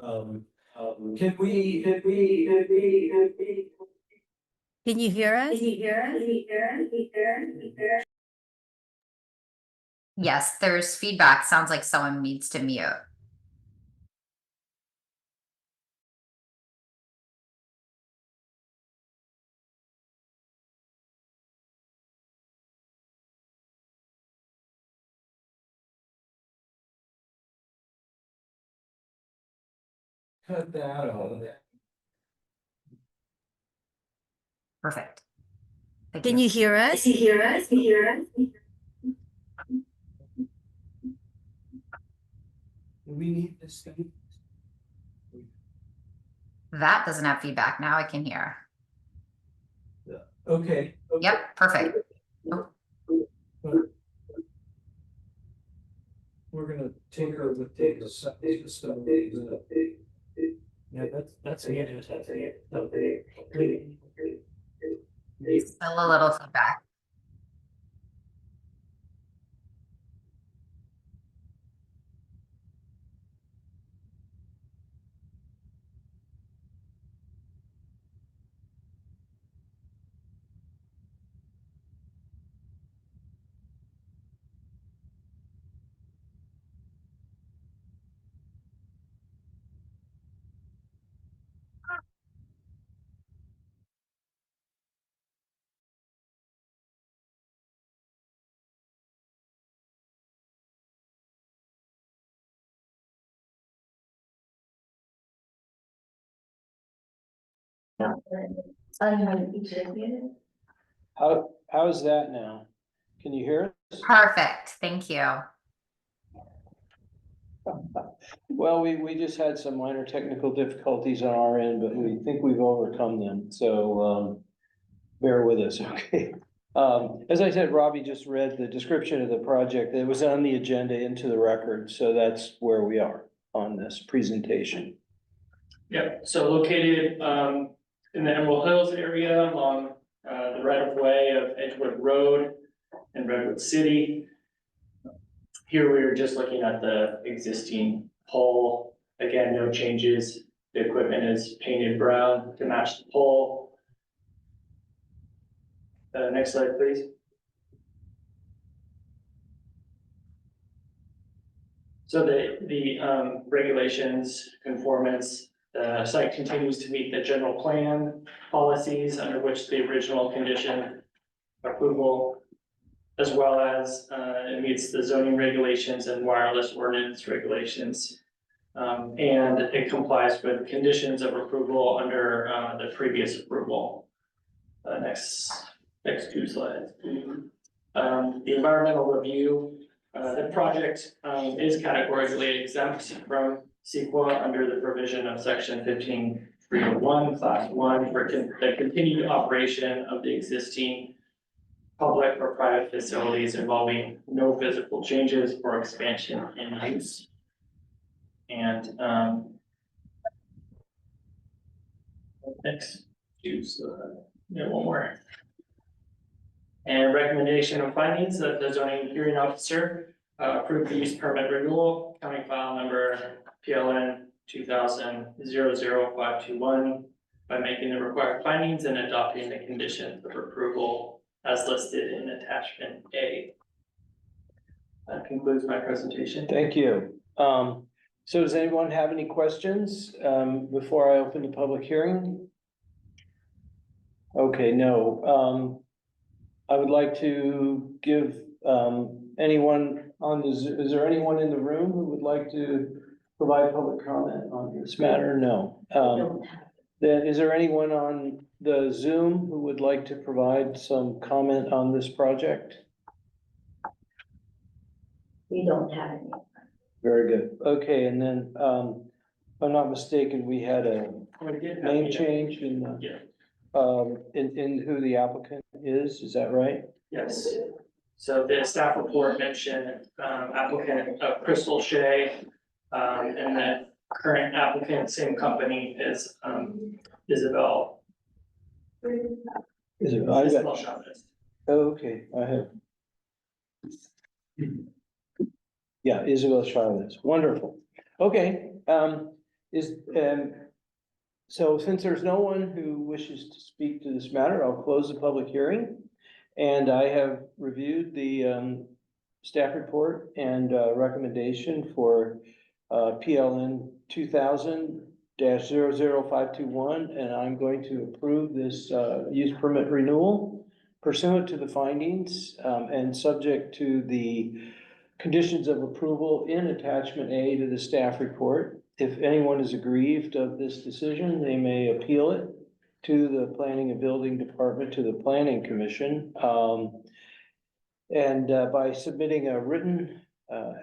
Can we? Can you hear us? Yes, there's feedback. Sounds like someone needs to mute. Cut that out. Perfect. Thank Can you hear us? We need this thing. That doesn't have feedback. Now I can hear. Okay. Yep, perfect. We're gonna tinker with the stuff. Yeah, that's it. Still a little feedback. How's that now? Can you hear us? Perfect. Thank you. Well, we just had some minor technical difficulties on our end, but we think we've overcome them, so bear with us, okay? As I said, Robbie just read the description of the project. It was on the agenda into the record, so that's where we are on this presentation. Yep, so located in the Emerald Hills area along the right of way of Edgewood Road in Redwood City. Here we are just looking at the existing pole. Again, no changes. The equipment is painted brown to match the pole. Next slide, please. So the regulations, conformance, the site continues to meet the general plan policies under which the original condition approval, as well as it meets the zoning regulations and wireless ordinance regulations. And it complies with conditions of approval under the previous approval. Next two slides. The environmental review. The project is categorically exempt from CEQA under the provision of section 15.301, class 1, for the continued operation of the existing public or private facilities involving no physical changes or expansion in use. And next, choose one more. And recommendation of findings that the zoning hearing officer approve the use permit renewal, county file number PLN 2000-00521 by making the required findings and adopting the conditions of approval as listed in attachment A. That concludes my presentation. Thank you. So does anyone have any questions before I open the public hearing? Okay, no. I would like to give anyone on the, is there anyone in the room who would like to provide public comment on this matter? No. Then is there anyone on the Zoom who would like to provide some comment on this project? We don't have any. Very good. Okay, and then if I'm not mistaken, we had a name change in who the applicant is that right? Yes. So the staff report mentioned applicant Crystal Shea, and the current applicant, same company, is Isabel. Is it? Isabel Chavez. Oh, okay, I have. Yeah, Isabel Chavez, wonderful. Okay, So since there's no one who wishes to speak to this matter, I'll close the public hearing. And I have reviewed the staff report and recommendation for PLN 2000-00521, and I'm going to approve this use permit renewal pursuant to the findings and subject to the conditions of approval in attachment A to the staff report. If anyone is aggrieved of this decision, they may appeal it to the Planning and Building Department, to the Planning Commission. By submitting a written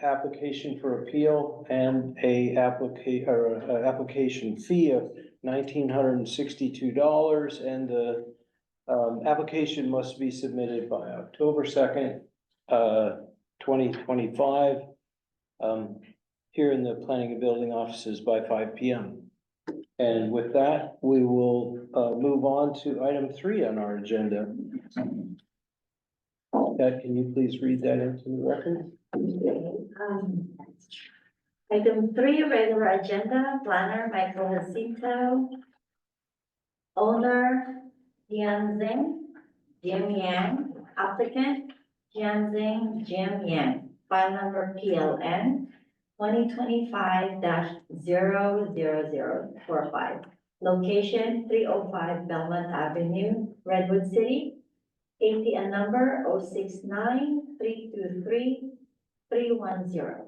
application for appeal and application fee of $1,962, and the application must be submitted by October 2nd, 2025, here in the Planning and Building offices by 5 p.m. And with that, we will move on to item 3 on our agenda. Ed, can you please read that into the record? Item 3, regular agenda, planner Michael Jacinto. Owner Jianzheng Jim Yang. Applicant Jianzheng Jim Yang. File number PLN 2025-00045. Location 305 Belmont Avenue, Redwood City. APN number 069-323-310.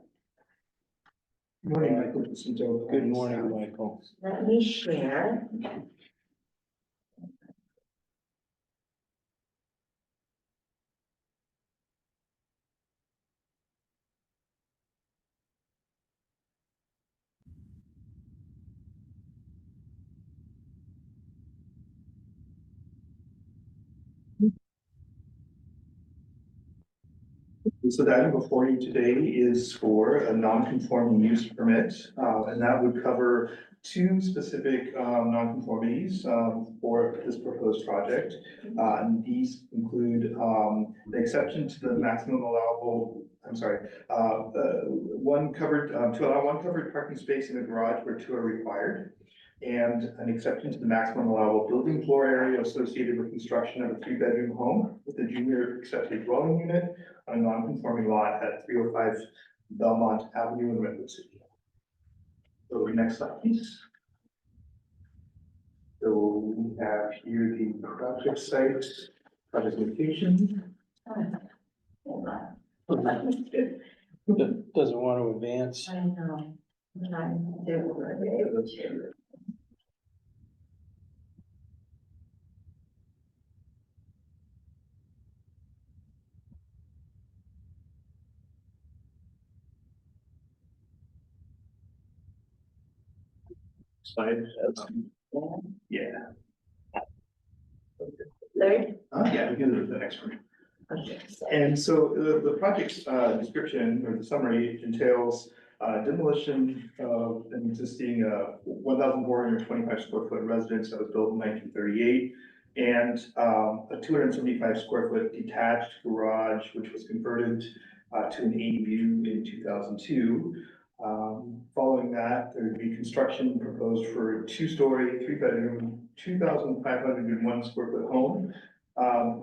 Morning, Michael Jacinto. Good morning, Michael. Let me share. So the item before you today is for a non-conforming use permit, and that would cover 2 specific non-conformities for this proposed project. And these include the exception to the maximum allowable, one covered, to allow 1 covered parking space in a garage where 2 are required, and an exception to the maximum allowable building floor area associated with construction of a 3-bedroom home with a junior accessory dwelling unit on a non-conforming lot at 305 Belmont Avenue in Redwood City. So next slide, please. So we have here the project site, project location. Doesn't want to advance. I know. I'm trying to do it. Slide. Yeah. Third? Yeah, we can do the next one. Okay. And so the project's description or the summary entails demolition of an existing 1,425 square foot residence that was built in 1938, and a 275 square foot detached garage, which was converted to an ADU in 2002. Following that, there would be construction proposed for a 2-story, 3-bedroom, 2,501 square foot home,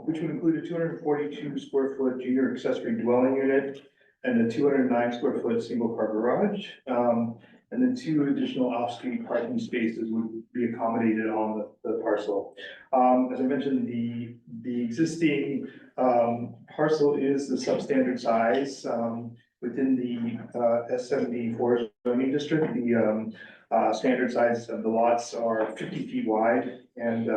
which would include a 242 square foot junior accessory dwelling unit and a 209 square foot single car garage. And then 2 additional off-street parking spaces would be accommodated on the parcel. As I mentioned, the existing parcel is the substandard size. Within the S74 zoning district, the standard size of the lots are 50 feet wide and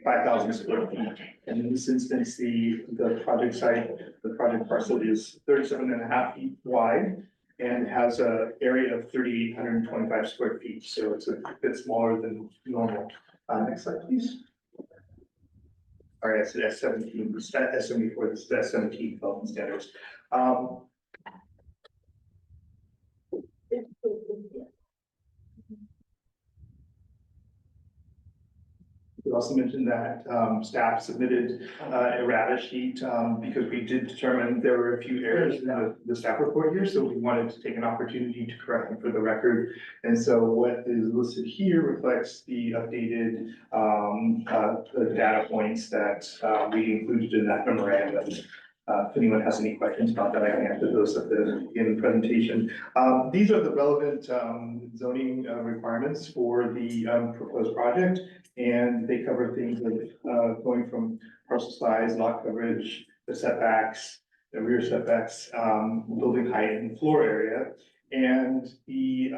5,000 square feet. And in this instance, the project site, the project parcel is 37.5 feet wide and has an area of 3,825 square feet. So it's a bit smaller than normal. Next slide, please. All right, so that's S17, S74, this is S17 development standards. also mention that staff submitted a errata sheet because we did determine there were a few errors in the staff report here, so we wanted to take an opportunity to correct them for the record. And so what is listed here reflects the updated the data points that we included in that memorandum. If anyone has any questions about that, I can answer those at the end of the presentation. These are the relevant zoning requirements for the proposed project, and they cover things like going from parcel size, lot coverage, the setbacks, the rear setbacks, building height and floor area, and the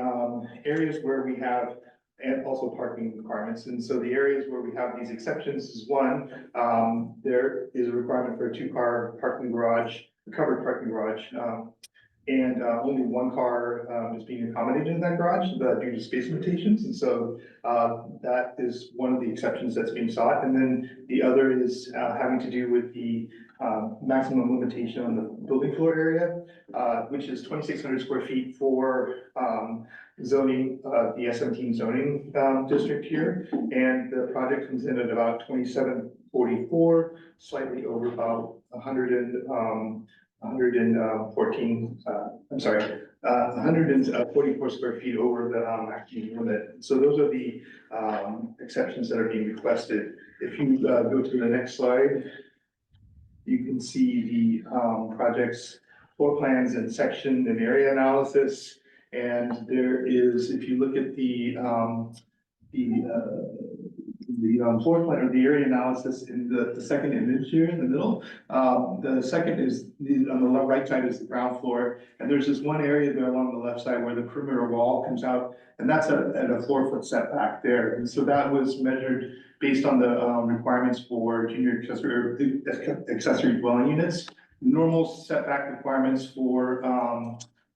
areas where we have and also parking requirements. And so the areas where we have these exceptions is one, there is a requirement for a 2-car parking garage, a covered parking garage. And only 1 car is being accommodated in that garage due to space limitations. And so that is one of the exceptions that's being sought. And then the other is having to do with the maximum limitation on the building floor area, which is 2,600 square feet for zoning, the S17 zoning district here. And the project comes in at about 2744, slightly over about 144 square feet over the maximum limit. So those are the exceptions that are being requested. If you go to the next slide, you can see the project's floor plans and section and area analysis. And there is, if you look at the floor plan or the area analysis in the second image here in the middle. The second is on the right side is the ground floor, and there's this one area there along the left side where the perimeter wall comes out, and that's at a 4-foot setback there. And so that was measured based on the requirements for junior accessory dwelling units. Normal setback requirements for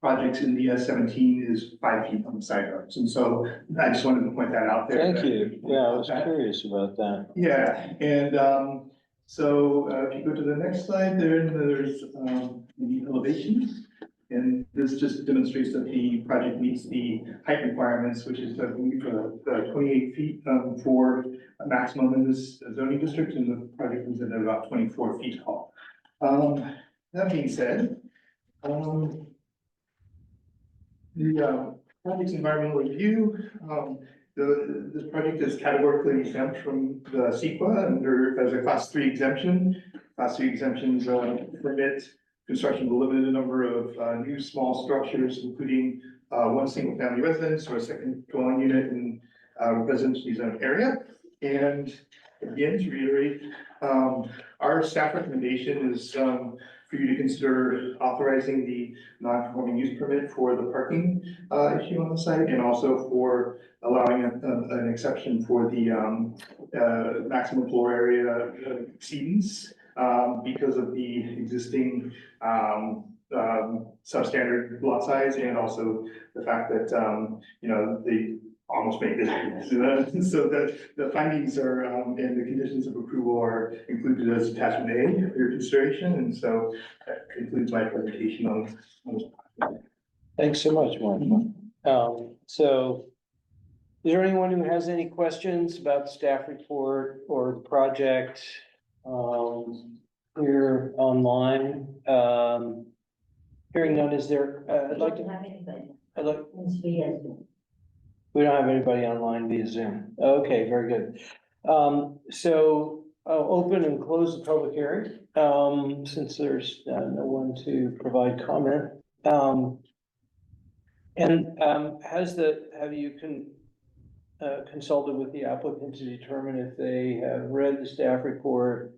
projects in the S17 is 5 feet on the side yards. And so I just wanted to point that out there. Thank you. Yeah, I was curious about that. Yeah, and so if you go to the next slide, there's the elevations. And this just demonstrates that the project meets the height requirements, which is for 28 feet for a maximum in this zoning district, and the project comes in at about 24 feet tall. That being said, the project's environmental review, this project is categorically exempt from the CEQA as a class 3 exemption. Class 3 exemptions permit construction of a limited number of new small structures, including 1 single family residence or a second dwelling unit in residentially zoned area. And again, to reiterate, our staff recommendation is for you to consider authorizing the non-conforming use permit for the parking issue on the site, and also for allowing an exception for the maximum floor area exceedance because of the existing substandard lot size, and also the fact that they almost made it. So that the findings are and the conditions of approval are included as attachment A for your consideration. And so that concludes my presentation on this. Thanks so much, Mark. So is there anyone who has any questions about the staff report or the project here online? Hearing none, is there, we don't have anybody online via Zoom. Okay, very good. So I'll open and close the public hearing, since there's no one to provide comment. Have you consulted with the applicant to determine if they have read the staff report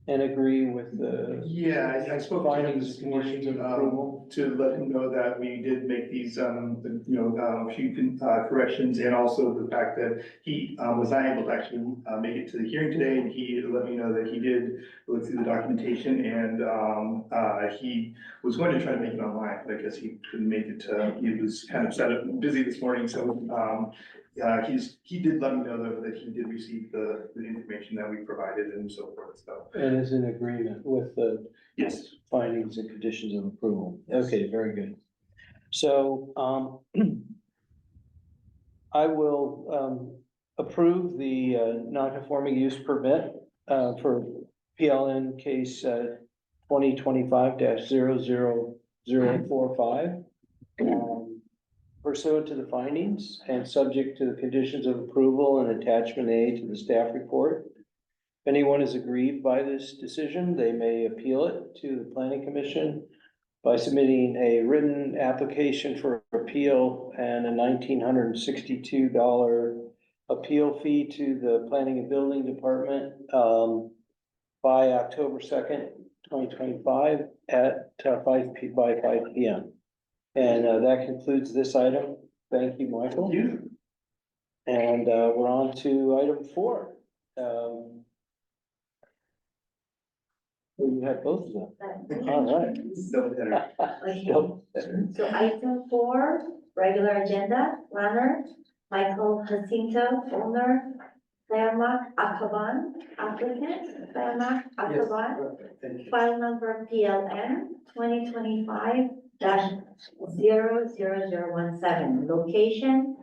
and agree with the? Yeah, I spoke to him findings, this morning conditions of approval? to let him know that we did make these, few corrections, and also the fact that he was not able to actually make it to the hearing today, and he let me know that he did look through the documentation, and he was going to try to make it online, but I guess he couldn't make it. He was kind of busy this morning, so he did let me know though that he did receive the information that we provided and so forth, so. And is in agreement with the Yes. findings and conditions of approval. Okay, very good. So I will approve the non-conforming use permit for PLN case 2025-00045. Pursuant to the findings and subject to the conditions of approval and attachment A to the staff report. If anyone is aggrieved by this decision, they may appeal it to the planning commission by submitting a written application for appeal and a $1,962 appeal fee to the planning and building department by October 2nd, 2025 at 5 p.m. And that concludes this item. Thank you, Michael. Thank you. And we're on to item 4. We have both of them. All right. Double header. Okay, Go. so item 4, regular agenda, planner, Michael Jacinto, owner, Fairmark Akaban, applicant, Fairmark Akaban, Thank you. file number PLN 2025-00017, location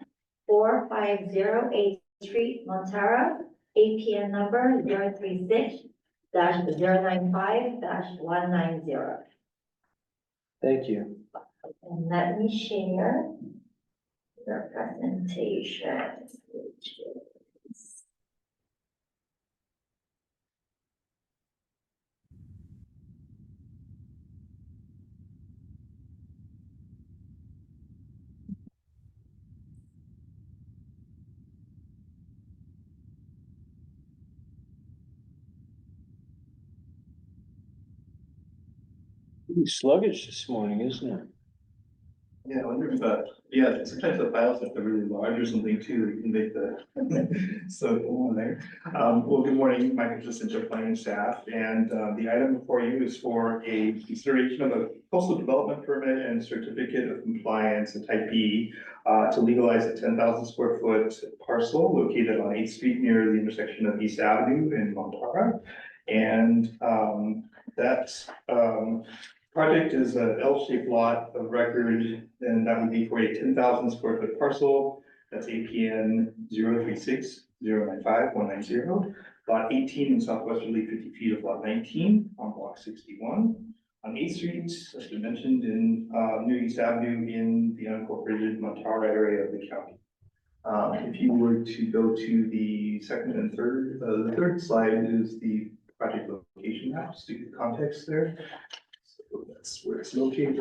450 8th Street, Montara, APN number 036-095-190. Thank you. And let me share the presentation. Which is Sluggish this morning, isn't it? Yeah, I wonder if, yeah, sometimes the files, if they're really large or something too, they can make the, so go on there. Well, good morning, Michael Jacinto, planning staff, and, the item before you is for a consideration of a coastal development permit and certificate of compliance, a type B, to legalize a 10,000 square foot parcel located on 8th Street near the intersection of East Avenue in Montara. And, that, project is a L-shaped lot of record, and that would be for a 10,000 square foot parcel. That's APN 036-095-190. Lot 18 in southwesterly 50 feet of lot 19 on block 61. On 8th Street, as we mentioned, in near East Avenue in the unincorporated Montara area of the county. If you were to go to the second and third, the third slide is the project location map, just to give context there. So that's where it's located,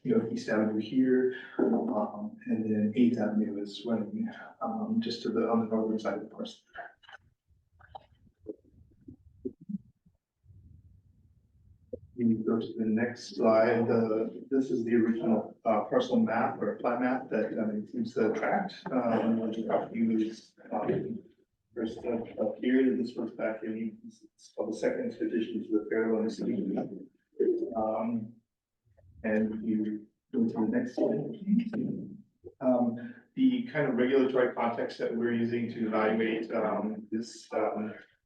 you know, East Avenue here, and then 8th Avenue is running, just to the, on the northern side of the parcel. You go to the next slide, this is the original, parcel map or plat map that includes the tract, which property was, first up here, this was back in, it's called the second addition to the Fairlawn City. And you go to the next slide, please. The kind of regulatory context that we're using to evaluate this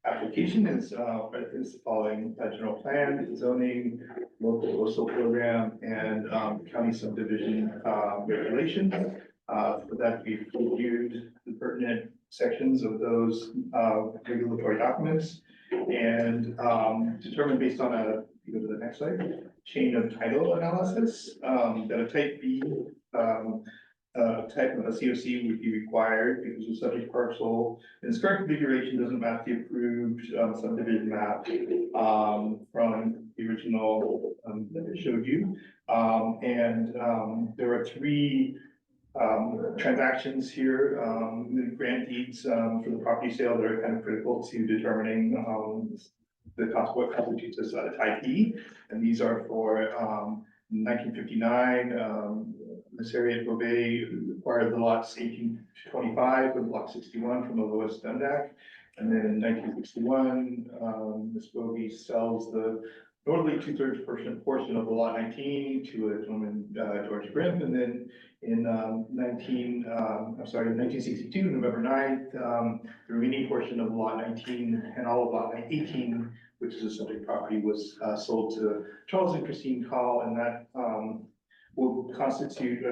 application is the following: general plan, zoning, local coastal program, and county subdivision regulations. For that, we've reviewed the pertinent sections of those regulatory documents and determined based on a, you go to the next slide, chain of title analysis, that a type B type of a COC would be required because the subject parcel in its current configuration doesn't match the approved subdivision map from the original that I showed you. There are 3 transactions here, the grant deeds for the property sale that are kind of critical to determining what constitutes as a type E, and these are for 1959. Miss Harriet Bobet acquired the lots 1825 and block 61 from the Lois Dundak, and then in 1961, Miss Bobet sells the northerly 2/3 portion of the lot 19 to a gentleman, George Grimm, and then in 1962, November 9th, the remaining portion of lot 19 and all of lot 18, which is a subject property, was sold to Charles and Christine Call, and that will constitute,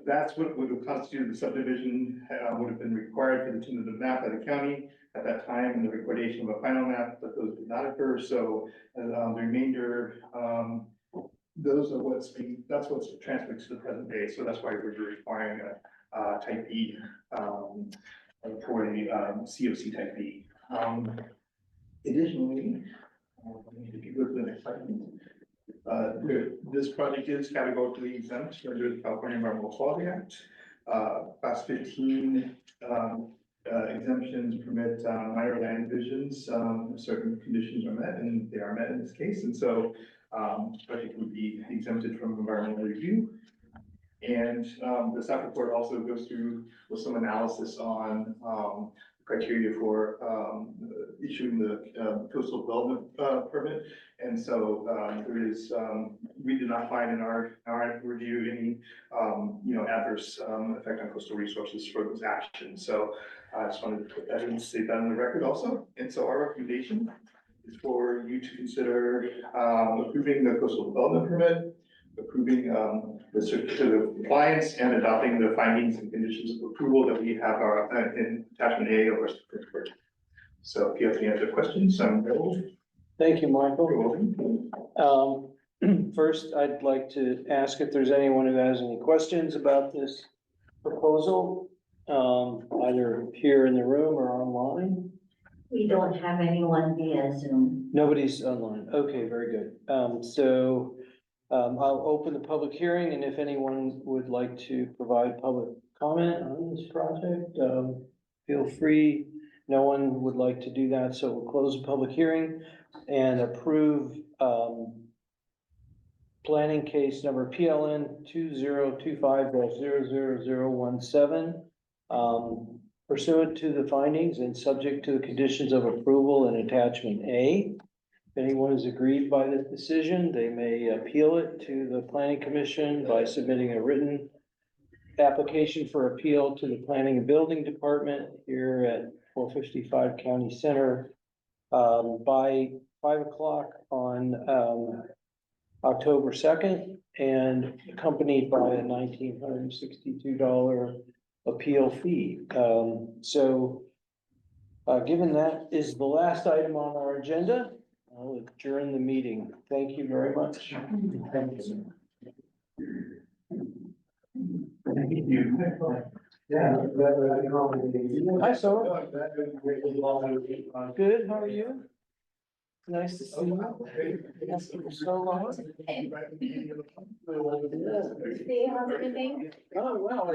that's what would have constituted the subdivision, would have been required for the tentative map by the county at that time, and the recordation of a final map, but those did not occur, so, the remainder, that's what's transferred to the present day, so that's why we're requiring a type B, for the, COC type B. Additionally, if you go to the next slide. This project is categorically exempt under the California Environmental Quality Act. Class 15 exemptions permit minor land divisions, if certain conditions are met, and they are met in this case, and so this project would be exempted from environmental review. And the staff report also goes through with some analysis on criteria for issuing the coastal development permit. And so there is, we did not find in our review any, adverse effect on coastal resources for those actions. So I just wanted to put that in, state that on the record also. And so our recommendation is for you to consider approving the coastal development permit, approving the certificate of compliance, and adopting the findings and conditions of approval that we have in attachment A of our report. So if you have any other questions, I'm available. Thank you, Michael. You're welcome. First, I'd like to ask if there's anyone who has any questions about this proposal, either here in the room or online. We don't have anyone via Zoom. Nobody's online. Okay, very good. I'll open the public hearing, and if anyone would like to provide public comment on this project, feel free. No one would like to do that, so we'll close the public hearing and approve planning case number PLN 2025-00017 pursuant to the findings and subject to the conditions of approval in attachment A. If anyone is aggrieved by this decision, they may appeal it to the planning commission by submitting a written application for appeal to the planning and building department here at 455 County Center by 5 o'clock on October 2nd, and accompanied by a $1,962 appeal fee. Given that is the last item on our agenda, I'll adjourn the meeting. Thank you very much. Thank you. Yeah. Hi, Sora. Good, how are you? Nice to see you. After so long. See, how's everything? Oh, wow.